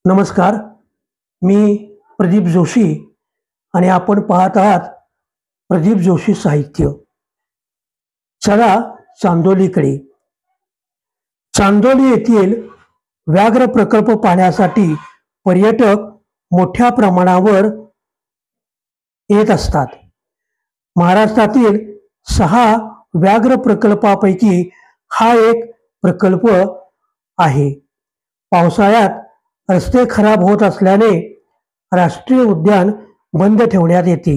नमस्कार, मी प्रदीप जोशी आणि आपण पाहत आहात प्रदीप जोशी साहित्य. चला चांदोलीकडे. चांदोली येथील व्याघ्र प्रकल्प पाहण्यासाठी पर्यटक मोठ्या प्रमाणावर येत असतात. महाराष्ट्रातील 6 व्याघ्र प्रकल्पापैकी हा एक प्रकल्प आहे. पावसाळ्यात रस्ते खराब होत असल्याने राष्ट्रीय उद्यान बंद ठेवण्यात येते.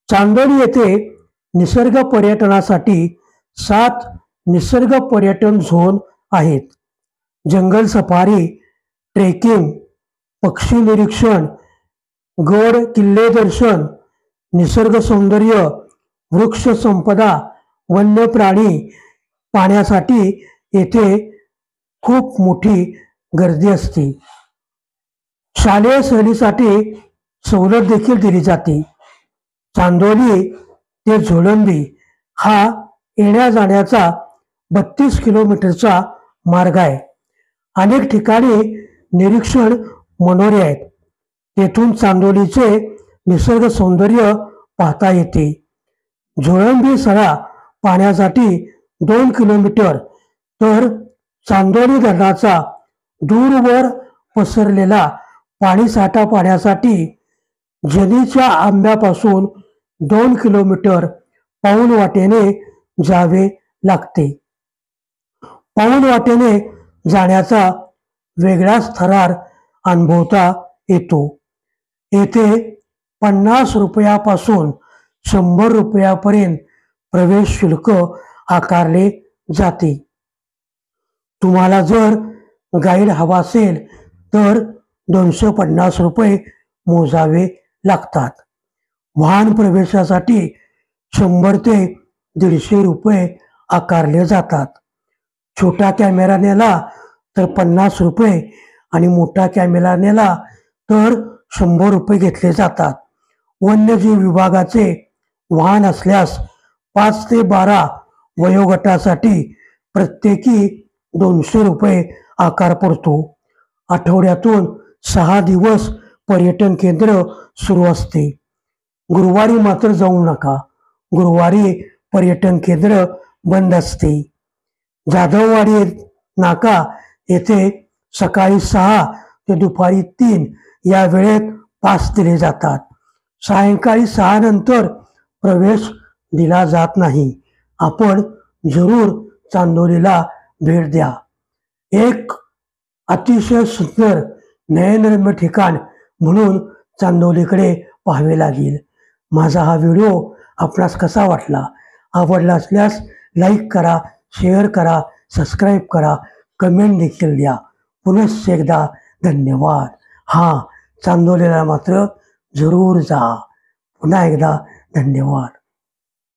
चांदोली येथे निसर्ग पर्यटनासाठी 7 निसर्ग पर्यटन झोन आहेत. जंगल सफारी, ट्रेकिंग, पक्षी निरीक्षण, गड किल्ले दर्शन, निसर्ग सौंदर्य, वृक्ष संपदा, वन्य प्राणी पाहण्यासाठी येथे खूप मोठी गर्दी असते. शालेय सहलीसाठी सवलत देखील दिली जाते. चांदोली ते झोळंबी हा येण्या जाण्याचा 32 किलोमीटरचा मार्ग आहे. अनेक ठिकाणी निरीक्षण मनोरे आहेत. तेथून चांदोलीचे निसर्ग सौंदर्य पाहता येते. झोळंबी सडा पाहण्यासाठी 2 किलोमीटर तर चांदोली धरणाचा दूरवर पसरलेला पाणीसाठा पाहण्यासाठी जनीच्या आंब्यापासून 2 किलोमीटर पाऊल वाटेने जावे लागते. पाऊल वाटेने जाण्याचा वेगळाच थरार अनुभवता येतो. येथे 50 रुपयापासून 100 रुपयापर्यंत प्रवेश शुल्क आकारले जाते. तुम्हाला जर गाईड हवा असेल तर 250 रुपये मोजावे लागतात. वाहन प्रवेशासाठी 100 ते 150 रुपये आकारले जातात. छोटा कॅमेरा नेला तर 50 रुपये आणि मोठा कॅमेरा नेला तर 100 रुपये घेतले जातात. वन्यजीव विभागाचे वाहन असल्यास 5 ते 12 वयोगटासाठी प्रत्येकी 200 रुपये आकार पडतो. आठवड्यातून 6 दिवस पर्यटन केंद्र सुरू असते. गुरुवारी मात्र जाऊ नका. गुरुवारी पर्यटन केंद्र बंद असते. जाधववाडी नाका येथे सकाळी 6 ते दुपारी 3 या वेळेत पास दिले जातात. सायंकाळी 6 नंतर प्रवेश दिला जात नाही. आपण जरूर चांदोलीला भेट द्या. एक अतिशय सुंदर नयनरम्य ठिकाण म्हणून चांदोलीकडे पाहावे लागेल. माझा हा व्हिडिओ आपणास कसा वाटला? आवडला असल्यास लाईक करा, शेअर करा, सबस्क्राईब करा, कमेंट देखील द्या. पुनश्च एकदा धन्यवाद. हां, चांदोलीला मात्र जरूर जा. पुन्हा एकदा धन्यवाद.